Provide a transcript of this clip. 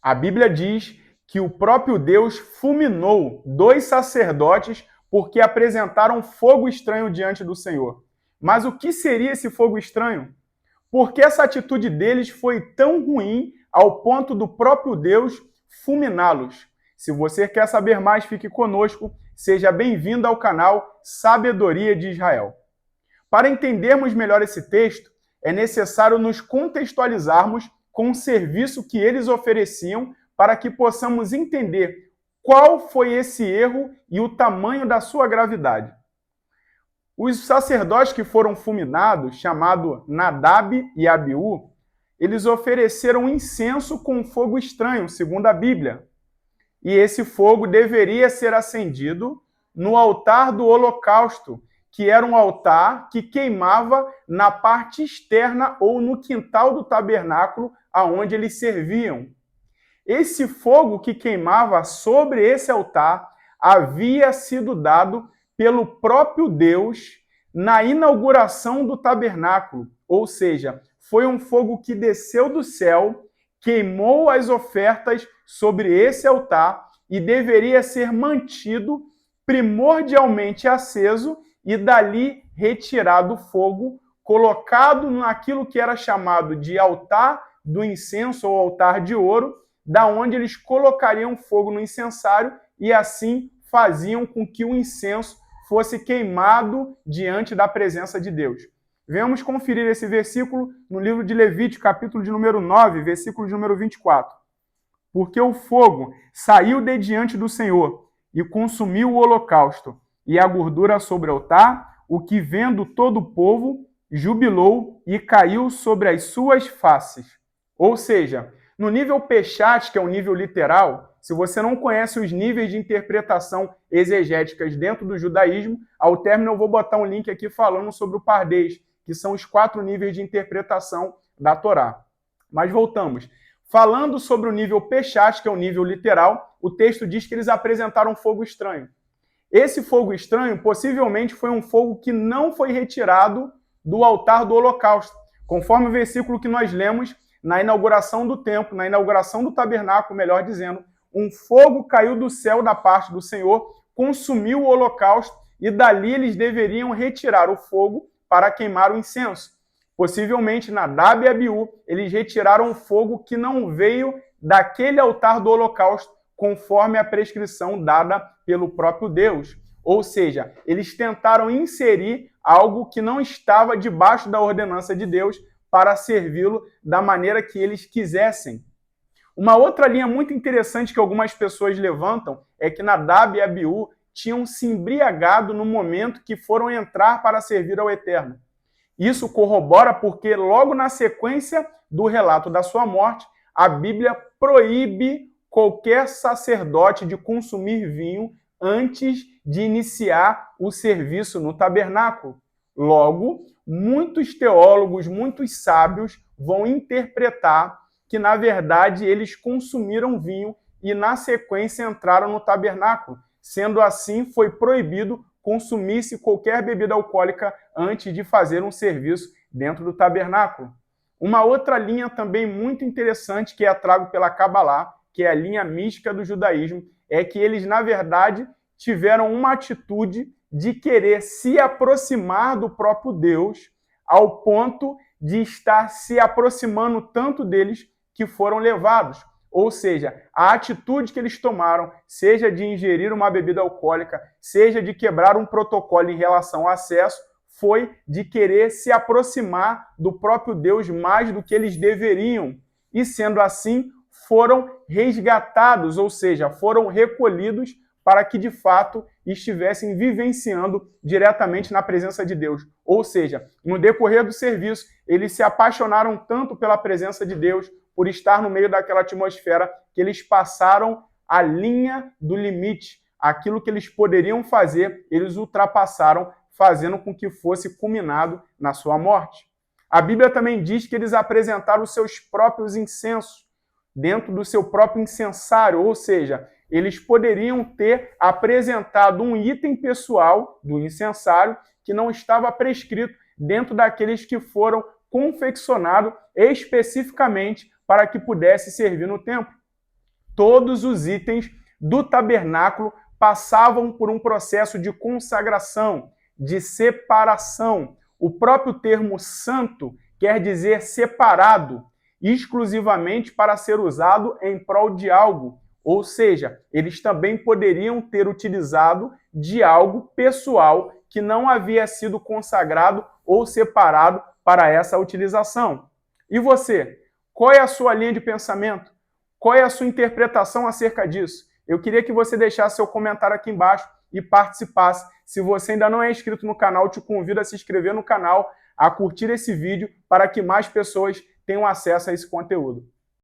A Bíblia diz que o próprio Deus fulminou 2 sacerdotes porque apresentaram fogo estranho diante do Senhor. Mas o que seria esse fogo estranho? Por que essa atitude deles foi tão ruim ao ponto do próprio Deus fulminá-los? Se você quer saber mais, fique conosco. Seja bem-vindo ao canal Sabedoria de Israel. Para entendermos melhor esse texto, é necessário nos contextualizarmos com o serviço que eles ofereciam para que possamos entender qual foi esse erro e o tamanho da sua gravidade. Os sacerdotes que foram fulminados, chamados Nadab e Abiú, eles ofereceram incenso com fogo estranho, segundo a Bíblia. E esse fogo deveria ser acendido no altar do holocausto, que era um altar que queimava na parte externa ou no quintal do tabernáculo aonde eles serviam. Esse fogo que queimava sobre esse altar havia sido dado pelo próprio Deus na inauguração do tabernáculo, ou seja, foi um fogo que desceu do céu, queimou as ofertas sobre esse altar e deveria ser mantido primordialmente aceso e dali retirado o fogo, colocado naquilo que era chamado de altar do incenso ou altar de ouro, da onde eles colocariam fogo no incensário e assim faziam com que o incenso fosse queimado diante da presença de Deus. Vamos conferir esse versículo no livro de Levítico, capítulo de número 9, versículo de número 24. Porque o fogo saiu de diante do Senhor e consumiu o holocausto e a gordura sobre o altar, o que vendo todo o povo jubilou e caiu sobre as suas faces. Ou seja, no nível Peshat, que é o nível literal, se você não conhece os níveis de interpretação exegéticas dentro do judaísmo, ao término eu vou botar um link aqui falando sobre o Pardês, que são os 4 níveis de interpretação da Torá. Mas voltamos. Falando sobre o nível Peshat, que é o nível literal, o texto diz que eles apresentaram fogo estranho. Esse fogo estranho possivelmente foi um fogo que não foi retirado do altar do holocausto, conforme o versículo que nós lemos na inauguração do templo, na inauguração do tabernáculo, melhor dizendo, um fogo caiu do céu da parte do Senhor, consumiu o holocausto e dali eles deveriam retirar o fogo para queimar o incenso. Possivelmente Nadab e Abiú, eles retiraram o fogo que não veio daquele altar do holocausto, conforme a prescrição dada pelo próprio Deus. Ou seja, eles tentaram inserir algo que não estava debaixo da ordenança de Deus para servi-lo da maneira que eles quisessem. Uma outra linha muito interessante que algumas pessoas levantam é que Nadab e Abiú tinham se embriagado no momento que foram entrar para servir ao Eterno. Isso corrobora porque logo na sequência do relato da sua morte, a Bíblia proíbe qualquer sacerdote de consumir vinho antes de iniciar o serviço no tabernáculo. Logo, muitos teólogos, muitos sábios vão interpretar que, na verdade, eles consumiram vinho e, na sequência, entraram no tabernáculo. Sendo assim, foi proibido consumir-se qualquer bebida alcoólica antes de fazer um serviço dentro do tabernáculo. Uma outra linha também muito interessante que é trago pela Cabalá, que é a linha mística do judaísmo, é que eles, na verdade, tiveram uma atitude de querer se aproximar do próprio Deus ao ponto de estar se aproximando tanto deles que foram levados. Ou seja, a atitude que eles tomaram, seja de ingerir uma bebida alcoólica, seja de quebrar um protocolo em relação ao acesso, foi de querer se aproximar do próprio Deus mais do que eles deveriam. E sendo assim, foram resgatados, ou seja, foram recolhidos para que de fato estivessem vivenciando diretamente na presença de Deus. Ou seja, no decorrer do serviço, eles se apaixonaram tanto pela presença de Deus, por estar no meio daquela atmosfera, que eles passaram a linha do limite. Aquilo que eles poderiam fazer, eles ultrapassaram, fazendo com que fosse culminado na sua morte. A Bíblia também diz que eles apresentaram os seus próprios incensos dentro do seu próprio incensário, ou seja, eles poderiam ter apresentado um item pessoal do incensário que não estava prescrito dentro daqueles que foram confeccionados especificamente para que pudesse servir no templo. Todos os itens do tabernáculo passavam por um processo de consagração, de separação. O próprio termo santo quer dizer separado, exclusivamente para ser usado em prol de algo. Ou seja, eles também poderiam ter utilizado de algo pessoal que não havia sido consagrado ou separado para essa utilização. E você? Qual é a sua linha de pensamento? Qual é a sua interpretação acerca disso? Eu queria que você deixasse seu comentário aqui embaixo e participasse. Se você ainda não é inscrito no canal, te convido a se inscrever no canal, a curtir esse vídeo para que mais pessoas tenham acesso a esse conteúdo.